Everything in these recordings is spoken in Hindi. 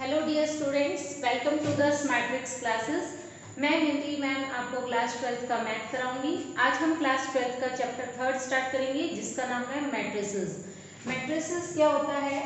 Hello dear students, welcome to the Smartrix classes. मैं हिंदी मैम आपको क्लास 12th का मैथ कराऊंगी। आज हम क्लास 12th का चैप्टर 3 स्टार्ट करेंगे जिसका नाम है मैट्रिसेस। मैट्रिसेस क्या होता है?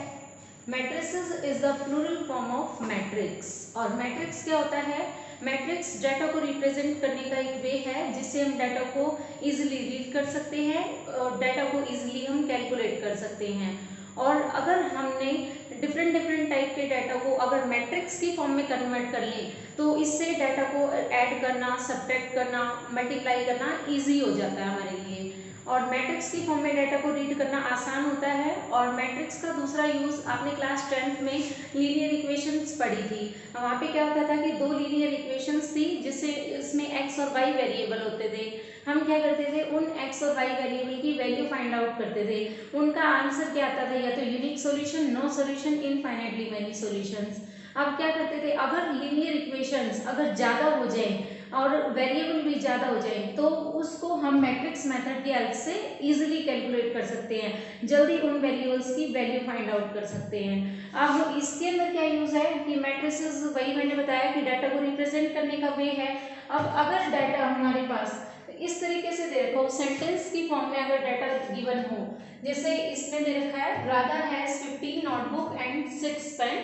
Matrices is the plural form of matrix. और मैट्रिक्स क्या होता है? मैट्रिक्स डाटा को रिप्रेजेंट करने का एक वे है जिससे हम डाटा को इजीली रीड कर सकते हैं और डाटा को इजीली हम कैलकुलेट कर सकते हैं। और अगर हमने डिफरेंट टाइप के डाटा को अगर मैट्रिक्स की फॉर्म में कन्वर्ट कर लें तो इससे डाटा को ऐड करना, सब्ट्रैक्ट करना, मल्टीप्लाई करना इजी हो जाता है हमारे लिए। और मैट्रिक्स की फॉर्म में डाटा को रीड करना आसान होता है। और मैट्रिक्स का दूसरा यूज़ आपने क्लास 10th में लीनियर इक्वेशंस पढ़ी थी। वहाँ पे क्या होता था कि दो लीनियर इक्वेशंस थी जिससे इसमें एक्स और वाई वेरिएबल होते थे। हम क्या करते थे, उन एक्स और वाई वेरिएबल की वैल्यू फाइंड आउट करते थे। उनका आंसर क्या आता था, या तो unique solution, no solution, infinitely many solutions. अब क्या करते थे, अगर लीनियर इक्वेशंस अगर ज़्यादा हो जाए और वेरिएबल भी ज़्यादा हो जाए तो उसको हम मैट्रिक्स मेथड की हेल्प से इजीली कैलकुलेट कर सकते हैं, जल्दी उन वेरिएबल्स की वैल्यू फाइंड आउट कर सकते हैं। अब इसके अंदर क्या यूज़ है कि मैट्रिसेस, वही मैंने बताया कि डाटा को रिप्रेजेंट करने का वे है। अब अगर डाटा हमारे पास इस तरीके से दे रखा हो, सेंटेंस की फॉर्म में अगर डाटा गिवन हो, जैसे इसमें दे रखा है Radha has 15 notebook and 6 pen,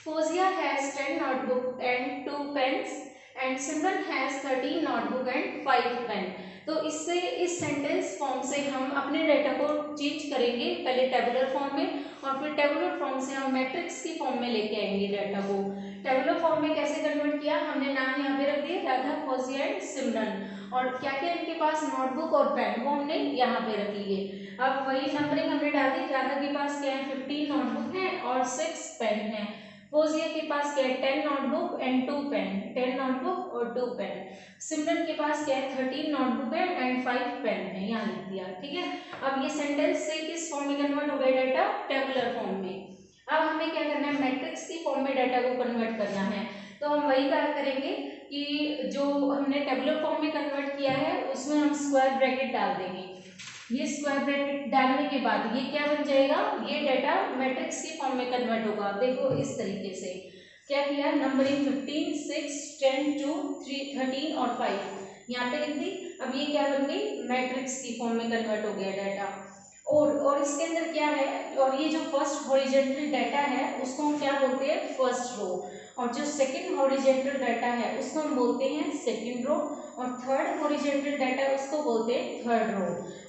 Fozia has 10 notebook and 2 pens and Simran has 13 notebook and 5 pen. तो इससे इस सेंटेंस फॉर्म से हम अपने डाटा को चेंज करेंगे, पहले टेबुलर फॉर्म में और फिर टेबुलर फॉर्म से हम मैट्रिक्स की फॉर्म में लेके आएंगे डाटा को। टेबुलर फॉर्म में कैसे कन्वर्ट किया, हमने नाम यहाँ पे रख दिए राधा, फौजिया एंड सिमरन, और क्या क्या इनके पास नोटबुक और पेन वो हमने यहाँ पे रख लिए। अब वही नंबरिंग हमने डाल दी, राधा के पास क्या है 15 नोटबुक है और 6 पेन है। फौजिया के पास क्या है 10 नोटबुक एंड 2 पेन, 10 नोटबुक और 2 पेन। सिमरन के पास क्या है 13 नोटबुक है एंड 5 पेन है, यहाँ लिख दिया। ठीक है, अब ये सेंटेंस से किस फॉर्म में कन्वर्ट हो गया डाटा, टेबुलर फॉर्म में। अब हमें क्या करना है, मैट्रिक्स की फॉर्म में डाटा को कन्वर्ट करना है। तो हम वही क्या करेंगे कि जो हमने टेबुलर फॉर्म में कन्वर्ट किया है उसमें हम स्क्वायर ब्रैकेट डाल देंगे। ये स्क्वायर ब्रैकेट डालने के बाद ये क्या बन जाएगा, ये डाटा मैट्रिक्स की फॉर्म में कन्वर्ट होगा। देखो इस तरीके से क्या किया, नंबरिंग 15, 6, 10, 2, 3, 13 और 5 यहाँ पे लिख दी। अब ये क्या बन गई, मैट्रिक्स की फॉर्म में कन्वर्ट हो गया डाटा। और इसके अंदर क्या है, और ये जो फर्स्ट हॉरिजॉन्टल डाटा है उसको हम क्या बोलते हैं, फर्स्ट रो, और जो सेकंड हॉरिजॉन्टल डाटा है उसको हम बोलते हैं सेकंड रो, और थर्ड हॉरिजॉन्टल डाटा उसको बोलते हैं थर्ड रो,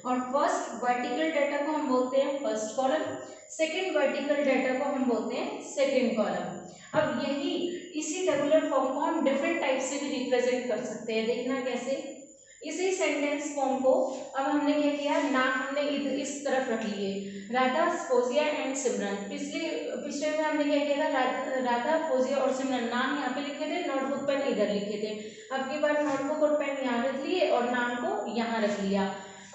और फर्स्ट वर्टिकल डाटा को हम बोलते हैं first column, second vertical data को हम बोलते हैं सेकंड कॉलम। अब यही इसी टेबुलर फॉर्म को हम डिफरेंट टाइप से भी रिप्रेजेंट कर सकते हैं। देखना कैसे, इसी सेंटेंस फॉर्म को अब हमने क्या किया, नाम हमने इस तरफ रख लिए, राधा, फौजिया एंड सिमरन। पिछले में हमने क्या किया था, राधा, फौजिया और सिमरन नाम यहाँ पे लिखे थे, नोटबुक पेन इधर लिखे थे। अब की बार नोटबुक और पेन यहाँ रख लिए और नाम को यहाँ रख लिया।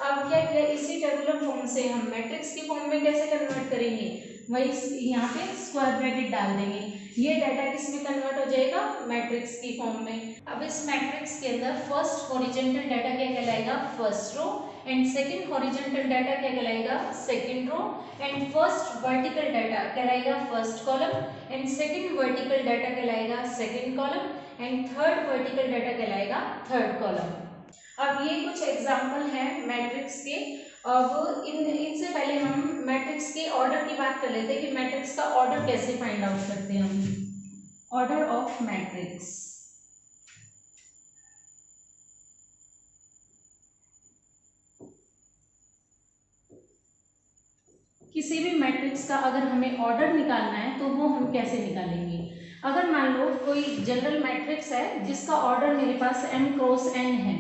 अब क्या किया, इसी टेबुलर फॉर्म से हम मैट्रिक्स की फॉर्म में कैसे कन्वर्ट करेंगे, वही यहाँ पे स्क्वायर ब्रैकेट डाल देंगे। ये डाटा किस में कन्वर्ट हो जाएगा, मैट्रिक्स की फॉर्म में। अब इस मैट्रिक्स के अंदर फर्स्ट हॉरिजॉन्टल डाटा क्या कहलाएगा, first row, and second horizontal data क्या कहलाएगा, second row, and first vertical data कहलाएगा first column, and second vertical data कहलाएगा second column, and third vertical data कहलाएगा थर्ड कॉलम। अब ये कुछ एग्जाम्पल हैं मैट्रिक्स के। अब इनसे पहले हम मैट्रिक्स के ऑर्डर की बात कर लेते हैं कि मैट्रिक्स का ऑर्डर कैसे फाइंड आउट करते हैं हम। ऑर्डर ऑफ मैट्रिक्स, किसी भी मैट्रिक्स का अगर हमें ऑर्डर निकालना है तो वो हम कैसे निकालेंगे। अगर मान लो कोई जनरल मैट्रिक्स है जिसका ऑर्डर मेरे पास m क्रॉस n है,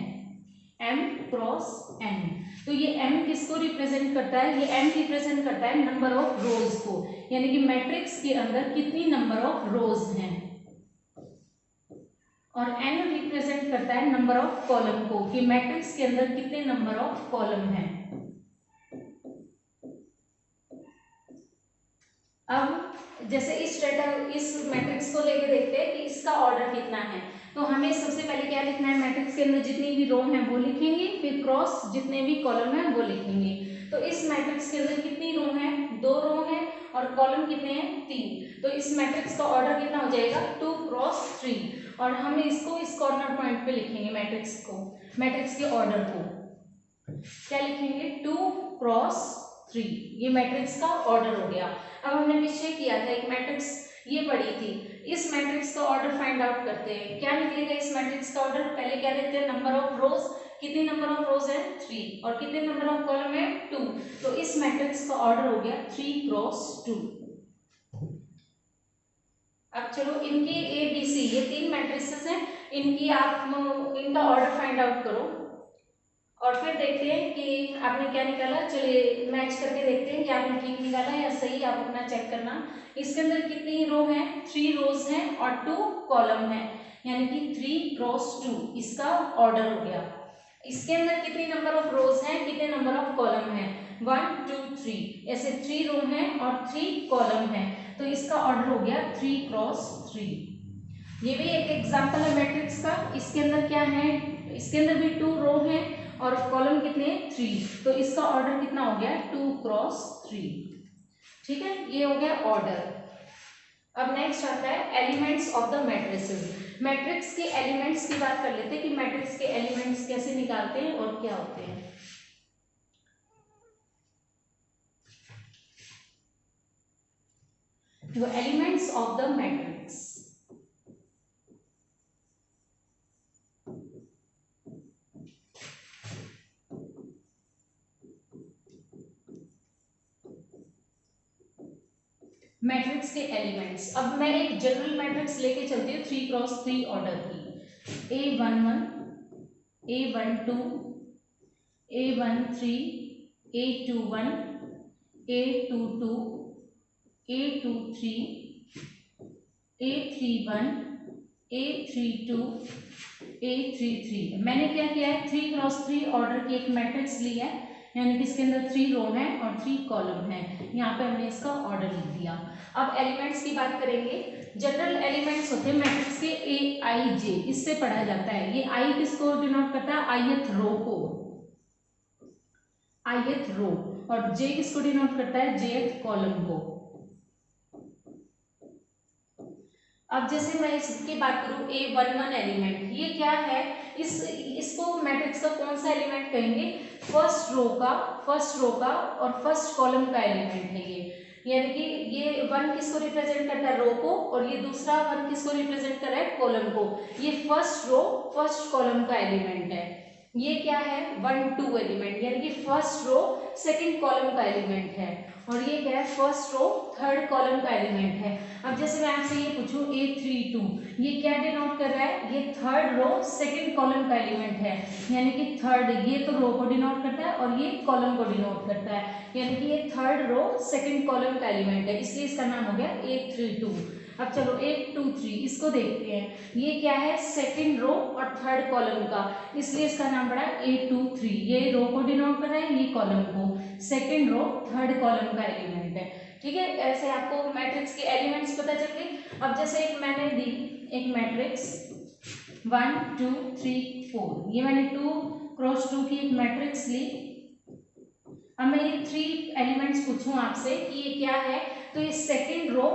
m क्रॉस n, तो ये m किसको रिप्रेजेंट करता है, ये m रिप्रेजेंट करता है नंबर ऑफ रोज को, यानी कि मैट्रिक्स के अंदर कितनी नंबर ऑफ रोज हैं, और n रिप्रेजेंट करता है नंबर ऑफ कॉलम को, कि मैट्रिक्स के अंदर कितने नंबर ऑफ कॉलम हैं। अब जैसे इस मैट्रिक्स को लेके देखते हैं कि इसका ऑर्डर कितना है, तो हमें सबसे पहले क्या लिखना है, मैट्रिक्स के अंदर जितनी भी रो हैं वो लिखेंगे, फिर क्रॉस जितने भी कॉलम हैं वो लिखेंगे। तो इस मैट्रिक्स के अंदर कितनी रो हैं, 2 रो हैं, और कॉलम कितने हैं, 3। तो इस मैट्रिक्स का ऑर्डर कितना हो जाएगा, 2 क्रॉस 3। और हम इसको इस कॉर्नर पॉइंट पे लिखेंगे मैट्रिक्स को, मैट्रिक्स के ऑर्डर को क्या लिखेंगे, 2 क्रॉस 3। ये मैट्रिक्स का ऑर्डर हो गया। अब हमने पीछे किया था एक मैट्रिक्स ये पढ़ी थी, इस मैट्रिक्स का ऑर्डर फाइंड आउट करते हैं। क्या निकलेगा इस मैट्रिक्स का ऑर्डर, पहले क्या देखते हैं, नंबर ऑफ रोज, कितनी नंबर ऑफ रोज है, 3, और कितने नंबर ऑफ कॉलम है, 2। तो इस मैट्रिक्स का ऑर्डर हो गया 3 क्रॉस 2। अब चलो इनकी ए बी सी ये 3 मैट्रिसेस हैं, इनका ऑर्डर फाइंड आउट करो और फिर देखते हैं कि आपने क्या निकाला। चलिए मैच करके देखते हैं कि आपने ठीक निकाला या सही, आप अपना चेक करना। इसके अंदर कितनी रो हैं, 3 रोज हैं और 2 कॉलम हैं, यानी कि 3 क्रॉस 2 इसका ऑर्डर हो गया। इसके अंदर कितनी नंबर ऑफ रोज हैं, कितने नंबर ऑफ कॉलम हैं, 1 2 3, ऐसे 3 रो हैं और 3 कॉलम हैं, तो इसका ऑर्डर हो गया 3 क्रॉस 3। ये भी एक एग्जाम्पल है मैट्रिक्स का। इसके अंदर क्या है, इसके अंदर भी 2 रो हैं और कॉलम कितने, 3, तो इसका ऑर्डर कितना हो गया, 2 क्रॉस 3। ठीक है, ये हो गया ऑर्डर। अब नेक्स्ट आता है elements of the matrices. Matrix के एलिमेंट्स की बात कर लेते हैं कि मैट्रिक्स के एलिमेंट्स कैसे निकालते हैं और क्या होते हैं। तो elements of the matrix, matrix के एलिमेंट्स। अब मैं एक जनरल मैट्रिक्स लेके चलती हूँ 3 क्रॉस 3 ऑर्डर की। A11, A12, A13, A21, A22, A23, A31, A32, A33। मैंने क्या किया है, 3 क्रॉस 3 ऑर्डर की एक मैट्रिक्स ली है, यानी कि इसके अंदर 3 रो हैं और 3 कॉलम हैं। यहाँ पे हमने इसका ऑर्डर लिख दिया। अब एलिमेंट्स की बात करेंगे। जनरल एलिमेंट्स होते हैं मैट्रिक्स के ए आई जे, इससे पढ़ा जाता है। ये आई किसको डिनोट करता है, आईएथ रो को, आईएथ रो, और जे किसको डिनोट करता है, जेथ कॉलम को। अब जैसे मैं इसकी बात करूं A11 एलिमेंट, ये क्या है, इसको मैट्रिक्स का कौन सा एलिमेंट कहेंगे, फर्स्ट रो का और फर्स्ट कॉलम का एलिमेंट है ये। यानी कि ये 1 किसको रिप्रेजेंट करता है, रो को, और ये दूसरा 1 किसको रिप्रेजेंट कर रहा है, कॉलम को। ये फर्स्ट रो फर्स्ट कॉलम का एलिमेंट है। ये क्या है, 1 2 एलिमेंट, यानी कि फर्स्ट रो सेकंड कॉलम का एलिमेंट है। और ये क्या है, फर्स्ट रो थर्ड कॉलम का एलिमेंट है। अब जैसे मैं आपसे ये पूछूं A32, ये क्या डिनोट कर रहा है, ये थर्ड रो सेकंड कॉलम का एलिमेंट है, यानी कि थर्ड, ये तो रो को डिनोट करता है और ये कॉलम को डिनोट करता है, यानी कि ये थर्ड रो सेकंड कॉलम का एलिमेंट है, इसलिए इसका नाम हो गया A32। अब चलो 1 2 3 इसको देखते हैं। ये क्या है, सेकंड रो और थर्ड कॉलम का, इसलिए इसका नाम पड़ा A23। ये रो को डिनोट कर रहा है, ये कॉलम को, सेकंड रो थर्ड कॉलम का एलिमेंट है। ठीक है, ऐसे आपको मैट्रिक्स के एलिमेंट्स पता चल गए। अब जैसे एक मैंने दी एक मैट्रिक्स 1 2 3 4, ये मैंने 2 क्रॉस 2 की एक मैट्रिक्स ली। अब मैं ये 3 एलिमेंट्स पूछूं आपसे कि ये क्या है, तो ये सेकंड रो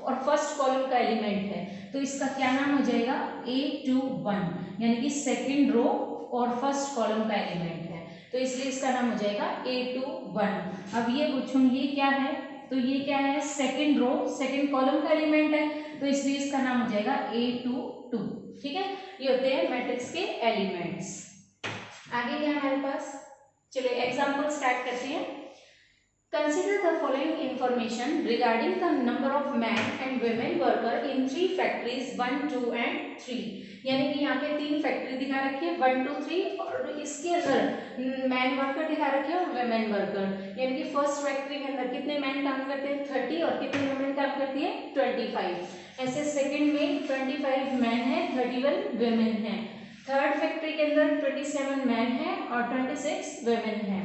और फर्स्ट कॉलम का एलिमेंट है, तो इसका क्या नाम हो जाएगा, A21, यानी कि सेकंड रो और फर्स्ट कॉलम का एलिमेंट है, तो इसलिए इसका नाम हो जाएगा A21। अब ये पूछूं ये क्या है, तो ये क्या है, सेकंड रो सेकंड कॉलम का एलिमेंट है, तो इसलिए इसका नाम हो जाएगा A22। ठीक है, ये होते हैं मैट्रिक्स के एलिमेंट्स। आगे क्या हमारे पास, चलिए एग्जाम्पल स्टार्ट करते हैं। Consider the following information regarding the number of men and women worker in 3 factories 1, 2 and 3। यानी कि यहाँ पे 3 फैक्ट्री दिखा रखी है 1 2 3, और इसके अंदर मैन वर्कर दिखा रखे हैं और वुमेन वर्कर। यानी कि फर्स्ट फैक्ट्री के अंदर कितने मैन काम करते हैं 30 और कितने वुमेन काम करती है 25। ऐसे सेकंड में 25 मैन है 31 वुमेन है। थर्ड फैक्ट्री के अंदर 27 मैन है और 26 वुमेन है।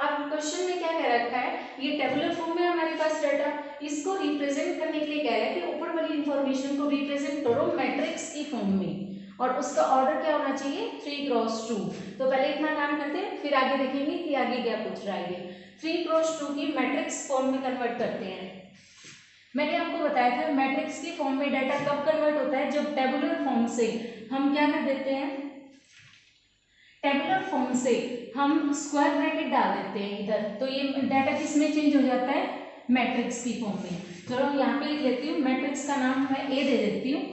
अब क्वेश्चन में क्या कह रखा है, ये टेबुलर फॉर्म में हमारे पास डाटा, इसको रिप्रेजेंट करने के लिए कह रहा है कि ऊपर वाली इंफॉर्मेशन को रिप्रेजेंट करो मैट्रिक्स की फॉर्म में, और उसका ऑर्डर क्या होना चाहिए 3 क्रॉस 2। तो पहले इतना काम करते हैं, फिर आगे देखेंगे कि आगे क्या पूछ रहा है। 3x2 की मैट्रिक्स फॉर्म में कन्वर्ट करते हैं। मैंने आपको बताया था मैट्रिक्स की फॉर्म में डाटा कब कन्वर्ट होता है, जब टेबुलर फॉर्म से हम क्या कर देते हैं, टेबुलर फॉर्म से हम स्क्वायर ब्रैकेट डाल देते हैं इधर, तो ये डाटा किस में चेंज हो जाता है, मैट्रिक्स की फॉर्म में। चलो यहाँ पे लिख लेती हूँ, मैट्रिक्स का नाम मैं ए दे देती हूँ।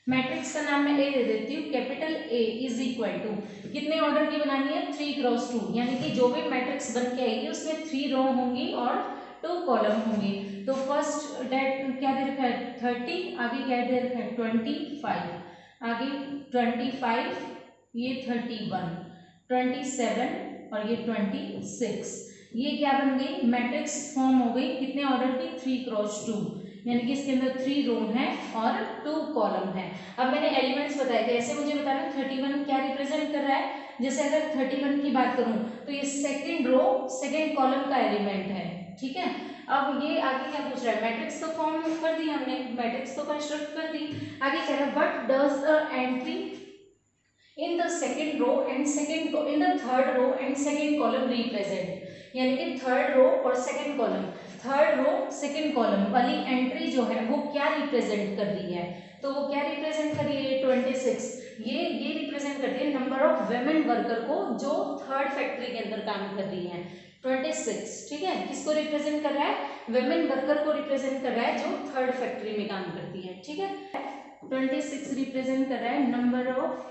मैट्रिक्स का नाम मैं ए दे देती हूँ, capital A is equal to, कितने ऑर्डर की बनानी है, 3x2, यानी कि जो भी मैट्रिक्स बन के आएगी उसमें 3 रो होंगी और 2 कॉलम होंगे। तो फर्स्ट डेट क्या दे रखा है 30, आगे क्या दे रखा है 25, आगे 25, ये 31, 27 और ये 26, ये क्या बन गई, मैट्रिक्स फॉर्म हो गई कितने ऑर्डर की, 3x2, यानी कि इसके अंदर 3 रो हैं और 2 कॉलम है। अब मैंने एलिमेंट्स बताए थे, ऐसे मुझे बताना 31 क्या रिप्रेजेंट कर रहा है। जैसे अगर 31 की बात करूं तो ये सेकंड रो सेकंड कॉलम का एलिमेंट है, ठीक है। अब ये आगे क्या पूछ रहा है, मैट्रिक्स तो फॉर्म कर दी हमने, मैट्रिक्स तो कंस्ट्रक्ट कर दी, आगे कह रहा है what does the entry in the second row and second in the third row and second column represent, यानी कि थर्ड रो और second column, third row second column वाली एंट्री जो है वो क्या रिप्रेजेंट कर रही है, तो वो क्या रिप्रेजेंट कर रही है 26, ये रिप्रेजेंट करती है नंबर ऑफ वुमेन वर्कर को जो थर्ड फैक्ट्री के अंदर काम कर रही है, 26, ठीक है। किसको रिप्रेजेंट कर रहा है, वुमेन वर्कर को रिप्रेजेंट कर रहा है जो थर्ड फैक्ट्री में काम करती है, ठीक है। 26 रिप्रेजेंट कर रहा है number of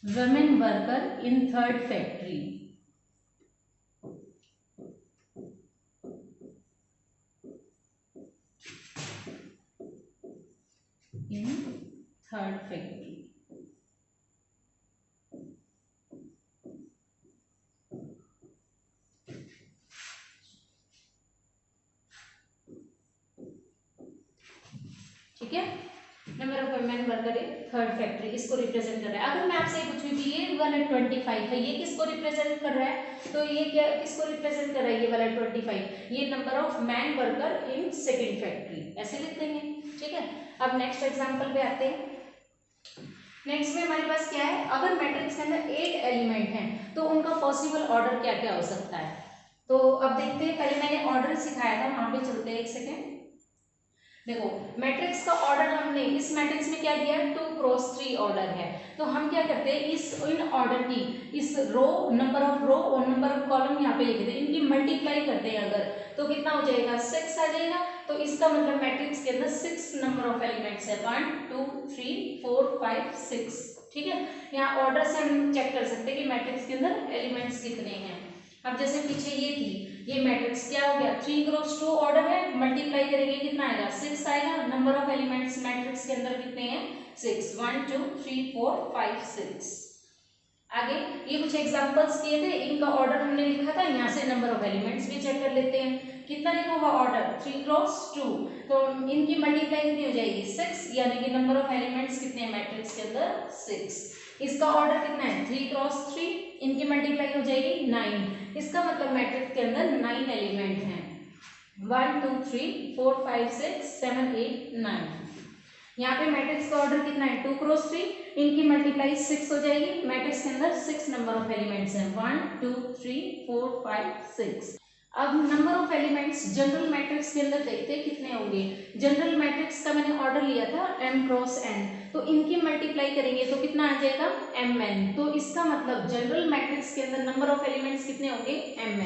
women worker in third factory, in third factory. ठीक है, number of women worker in third factory इसको रिप्रेजेंट कर रहा है। अगर मैं आपसे पूछूं कि ये वाला 25 है, ये किसको रिप्रेजेंट कर रहा है, तो ये क्या किसको रिप्रेजेंट कर रहा है, ये वाला 25, ये number of man worker in second factory, ऐसे लिख देंगे, ठीक है। अब नेक्स्ट एग्जांपल पे आते हैं। नेक्स्ट में हमारे पास क्या है, अगर मैट्रिक्स के अंदर 8 एलिमेंट हैं तो उनका पॉसिबल ऑर्डर क्या क्या हो सकता है, तो अब देखते हैं। पहले मैंने ऑर्डर सिखाया था, वहां पे चलते हैं, एक सेकेंड। देखो मैट्रिक्स का ऑर्डर हमने इस मैट्रिक्स में क्या दिया है, 2x3 ऑर्डर है, तो हम क्या करते हैं इन ऑर्डर की इस रो नंबर ऑफ रो और नंबर ऑफ कॉलम यहाँ पे लिखते हैं, इनकी मल्टीप्लाई करते हैं अगर, तो कितना हो जाएगा 6 आ जाएगा। तो इसका मतलब मैट्रिक्स के अंदर 6 नंबर ऑफ एलिमेंट्स है, 1 2 3 4 5 6, ठीक है। यहाँ ऑर्डर से हम चेक कर सकते हैं कि मैट्रिक्स के अंदर एलिमेंट्स कितने हैं। अब जैसे पीछे ये थी, ये मैट्रिक्स क्या हो गया, 3x2 ऑर्डर है, मल्टीप्लाई करेंगे कितना आएगा 6 आएगा। नंबर ऑफ एलिमेंट्स मैट्रिक्स के अंदर कितने हैं 6, 1 2 3 4 5 6। आगे ये कुछ एग्जांपल्स किए थे, इनका ऑर्डर हमने लिखा था, यहाँ से नंबर ऑफ एलिमेंट्स भी चेक कर लेते हैं। कितना लिखा हुआ ऑर्डर 3x2, तो इनकी मल्टीप्लाई कितनी हो जाएगी 6, यानी कि नंबर ऑफ एलिमेंट्स कितने हैं मैट्रिक्स के अंदर 6। इसका ऑर्डर कितना है 3x3, इनकी मल्टीप्लाई हो जाएगी 9, इसका मतलब मैट्रिक्स के अंदर 9 एलिमेंट हैं, 1 2 3 4 5 6 7 8 9। यहाँ पे मैट्रिक्स का ऑर्डर कितना है 2x3, इनकी मल्टीप्लाई 6 हो जाएगी, मैट्रिक्स के अंदर 6 नंबर ऑफ एलिमेंट्स हैं, 1 2 3 4 5 6। अब number of elements general matrix के अंदर देखते हैं कितने होंगे। जनरल मैट्रिक्स का मैंने ऑर्डर लिया था m×n, तो इनकी मल्टीप्लाई करेंगे तो कितना आ जाएगा mn, तो इसका मतलब जनरल मैट्रिक्स के अंदर नंबर ऑफ एलिमेंट्स कितने होंगे mn,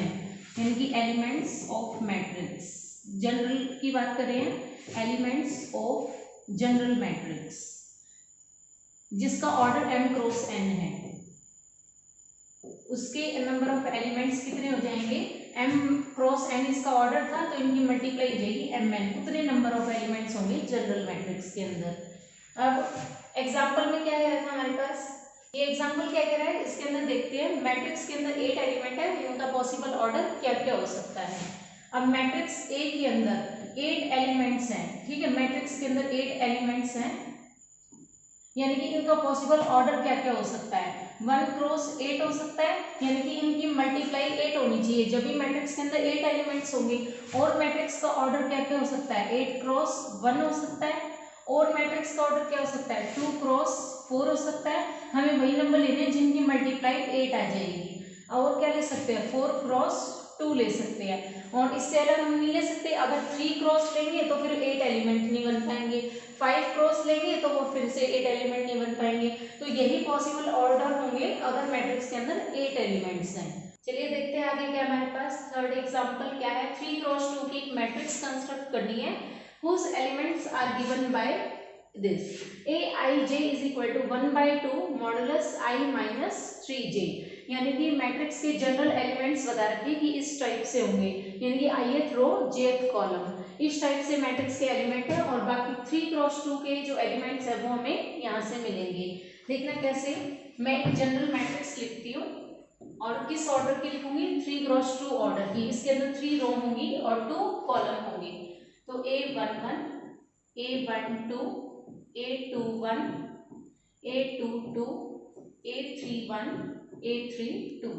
यानी कि एलिमेंट्स ऑफ मैट्रिक्स। जनरल की बात करें, एलिमेंट्स ऑफ जनरल मैट्रिक्स जिसका ऑर्डर m×n है, उसके नंबर ऑफ एलिमेंट्स कितने हो जाएंगे m×n, इसका ऑर्डर था तो इनकी मल्टीप्लाई हो जाएगी mn, उतने नंबर ऑफ एलिमेंट्स होंगे जनरल मैट्रिक्स के अंदर। अब एग्जांपल में क्या कह रहा था हमारे पास, ये एग्जांपल क्या कह रहा है, इसके अंदर देखते हैं मैट्रिक्स के अंदर 8 एलिमेंट है, उनका पॉसिबल ऑर्डर क्या क्या हो सकता है। अब मैट्रिक्स A के अंदर 8 एलिमेंट्स हैं, ठीक है, मैट्रिक्स के अंदर 8 एलिमेंट्स हैं, यानी कि इनका पॉसिबल ऑर्डर क्या क्या हो सकता है, 1×8 हो सकता है, यानी कि इनकी मल्टीप्लाई 8 होनी चाहिए जब भी मैट्रिक्स के अंदर 8 एलिमेंट्स होंगे। और मैट्रिक्स का ऑर्डर क्या क्या हो सकता है, 8×1 हो सकता है, और मैट्रिक्स का ऑर्डर क्या हो सकता है, 2 क्रॉस 4 हो सकता है। हमें वही नंबर लेने हैं जिनकी मल्टीप्लाई 8 आ जाएगी। और क्या ले सकते हैं, 4 क्रॉस 2 ले सकते हैं। और इससे अलग हम नहीं ले सकते। अगर 3 क्रॉस लेंगे तो फिर 8 एलिमेंट नहीं बन पाएंगे, 5 क्रॉस लेंगे तो वो फिर से 8 एलिमेंट नहीं बन पाएंगे। तो यही पॉसिबल ऑर्डर होंगे अगर मैट्रिक्स के अंदर 8 एलिमेंट्स हैं। चलिए देखते हैं आगे क्या हमारे पास थर्ड एग्जांपल क्या है। 3 क्रॉस 2 की एक मैट्रिक्स कंस्ट्रक्ट करनी है whose elements are given by this aij is equal to 1/2 modulus I minus 3j। यानी कि मैट्रिक्स के जनरल एलिमेंट्स बता रखे कि इस टाइप से होंगे, यानी कि ith रो jth कॉलम इस टाइप से मैट्रिक्स के एलिमेंट है। और बाकी 3 क्रॉस 2 के जो एलिमेंट्स है वो हमें यहाँ से मिलेंगे। देखना कैसे, मैं एक जनरल मैट्रिक्स लिखती हूँ और किस ऑर्डर की लिखूंगी, 3 क्रॉस 2 ऑर्डर की। इसके अंदर 3 रो होंगी और 2 कॉलम होंगी। तो A11, A12, A21, A22, A31, A32,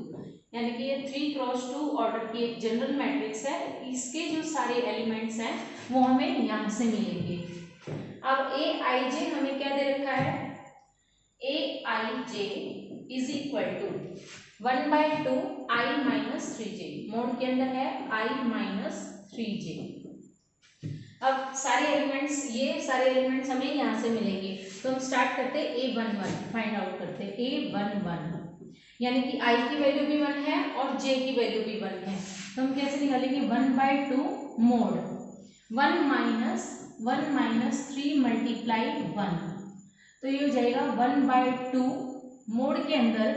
यानी कि ये 3 क्रॉस 2 ऑर्डर की एक जनरल मैट्रिक्स है। इसके जो सारे एलिमेंट्स हैं वो हमें यहाँ से मिलेंगे। अब Aij हमें क्या दे रखा है, Aij is equal to 1/2 I minus 3j। Mod के अंदर है I minus 3j। अब सारे एलिमेंट्स, ये सारे एलिमेंट्स हमें यहाँ से मिलेंगे। तो हम स्टार्ट करते हैं A11, फाइंड आउट करते हैं A11, यानी कि I की वैल्यू भी 1 है और J की वैल्यू भी 1 है। तो हम कैसे निकालेंगे, 1/2 मोड 1 माइनस 3 मल्टीप्लाई 1। तो ये हो जाएगा 1/2 मोड के अंदर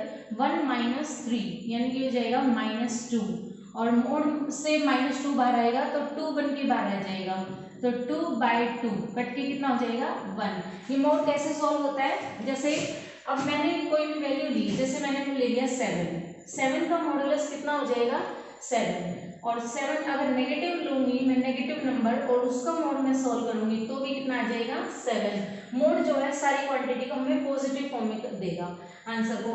1 माइनस 3, यानी कि हो जाएगा -2। और मोड से -2 बाहर आएगा तो 2 बन के बाहर आ जाएगा। तो 2/2 कट के कितना हो जाएगा, 1। ये मोड कैसे सॉल्व होता है, जैसे अब मैंने कोई भी वैल्यू ली, जैसे मैंने ले लिया 7 का मॉडुलस कितना हो जाएगा 7। और 7 अगर नेगेटिव लूंगी मैं, नेगेटिव नंबर, और उसका मोड में सॉल्व करूंगी तो भी कितना आ जाएगा 7। मोड जो है सारी क्वांटिटी को हमें पॉजिटिव फॉर्म में देगा आंसर को।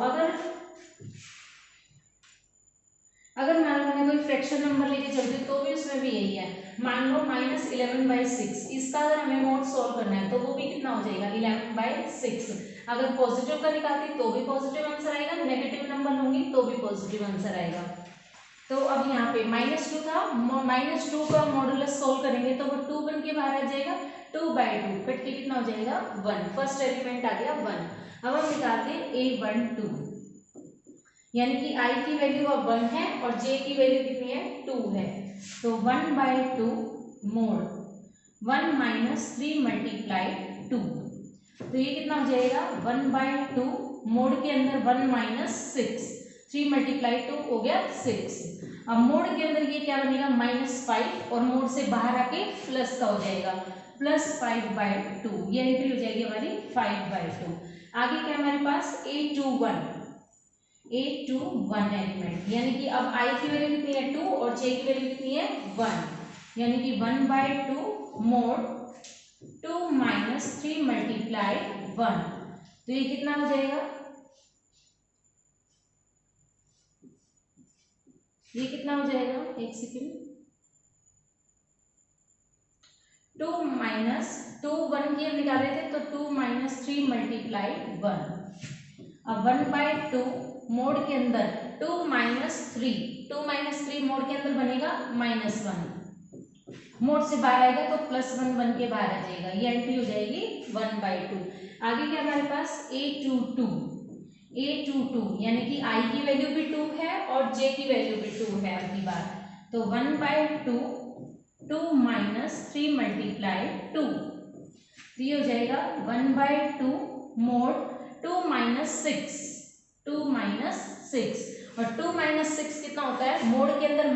अगर मान लो मैं कोई फ्रैक्शन नंबर लेके चलती हूँ तो भी उसमें भी यही है। मान लो -11/6, इसका अगर हमें मोड सॉल्व करना है तो वो भी कितना हो जाएगा 11/6। अगर पॉजिटिव का निकालती तो भी पॉजिटिव आंसर आएगा, नेगेटिव नंबर लूंगी तो भी पॉजिटिव आंसर आएगा। तो अब यहाँ पे -2 था, -2 का मॉडुलस सॉल्व करेंगे तो वो 2 बन के बाहर आ जाएगा। 2/2 कट के कितना हो जाएगा 1। फर्स्ट एलिमेंट आ गया 1। अब हम निकालते हैं A12, यानी कि I की वैल्यू अब 1 है और J की वैल्यू कितनी है 2 है। तो 1/2 मोड 1 माइनस 3 मल्टीप्लाई 2। तो ये कितना हो जाएगा 1/2 मोड के अंदर 1 माइनस 6, 3 मल्टीप्लाई 2 हो गया 6। अब मोड के अंदर ये क्या बनेगा -5 और मोड से बाहर आके प्लस का हो जाएगा +5/2। ये एंट्री हो जाएगी हमारी 5/2। आगे क्या हमारे पास A21 एलिमेंट, यानी कि अब I की वैल्यू कितनी है 2 और J की वैल्यू कितनी है 1, यानी कि 1/2 मोड 2 माइनस 3 मल्टीप्लाई 1। तो ये कितना हो जाएगा, ये कितना हो जाएगा, एक सेकेंड, 2 माइनस 2 1 की हम निकाले थे तो 2 माइनस 3 मल्टीप्लाई 1। अब 1/2 मोड के अंदर 2 माइनस 3 मोड के अंदर बनेगा -1, मोड से बाहर आएगा तो +1 बन के बाहर आ जाएगा। ये एंट्री हो जाएगी 1/2। आगे क्या हमारे पास A22, यानी कि I की वैल्यू भी 2 है और J की वैल्यू भी 2 है अगली बार। तो 1/2 2 माइनस 3 मल्टीप्लाई 2। तो ये हो जाएगा 1/2 मोड 2 माइनस 6 और 2 माइनस 6 कितना होता है, मोड के अंदर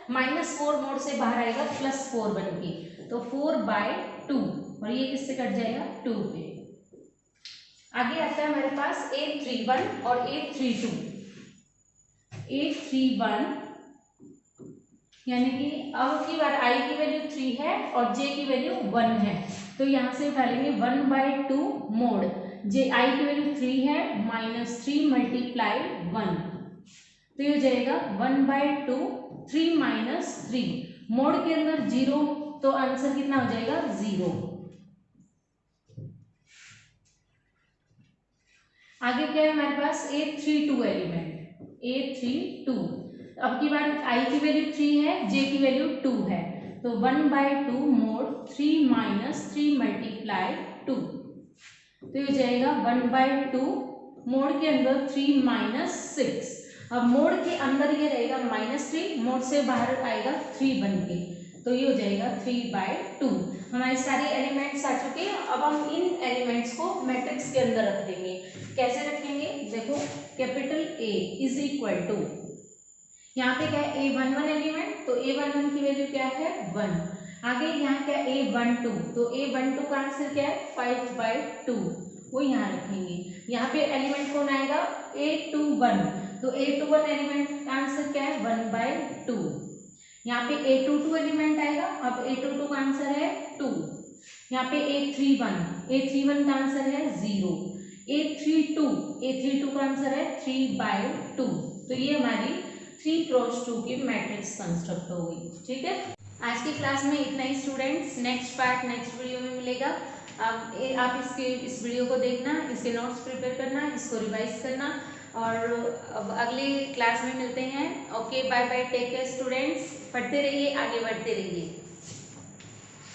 -4 मोड से बाहर आएगा +4 बन के, तो 4/2 और ये किससे कट जाएगा 2 पे। आगे आता है हमारे पास A31 और A32। A31 यानी कि अब की बार I की वैल्यू 3 है और J की वैल्यू 1 है, तो यहाँ से उठा लेंगे 1/2 मोड I की वैल्यू 3 है -3 मल्टीप्लाई 1। तो ये हो जाएगा 1/2 3 माइनस 3, मोड के अंदर 0 तो आंसर कितना हो जाएगा 0। आगे क्या है हमारे पास A32 एलिमेंट, A32। अब की बार I की वैल्यू 3 है, J की वैल्यू 2 है, तो 1/2 मोड 3 माइनस 3 मल्टीप्लाई 2, तो ये हो जाएगा 1/2 मोड के अंदर 3 माइनस 6। अब मोड के अंदर ये रहेगा -3, मोड से बाहर आएगा 3 बन के, तो ये हो जाएगा 3/2। हमारे सारे एलिमेंट्स आ चुके हैं। अब हम इन एलिमेंट्स को मैट्रिक्स के अंदर रख देंगे। कैसे रखेंगे, देखो capital A is equal to, यहाँ पे क्या है A11 एलिमेंट, तो A11 की वैल्यू क्या है 1। आगे यहाँ क्या A12, तो A12 का आंसर क्या है 5/2, वो यहाँ रखेंगे। यहाँ पे एलिमेंट कौन आएगा A21, तो A21 एलिमेंट का आंसर क्या है 1/2। यहाँ पे A22 एलिमेंट आएगा, अब A22 का आंसर है 2। यहाँ पे A31 का आंसर है 0। A32 का आंसर है 3/2। तो ये हमारी 3x2 की मैट्रिक्स कंस्ट्रक्ट हो गई। ठीक है, आज की क्लास में इतना ही students. Next part next video में मिलेगा। आप इस वीडियो को देखना, इसके नोट्स प्रिपेयर करना, इसको रिवाइज करना, और अब अगली क्लास में मिलते हैं। Okay, bye bye, take care students. पढ़ते रहिए, आगे बढ़ते रहिए।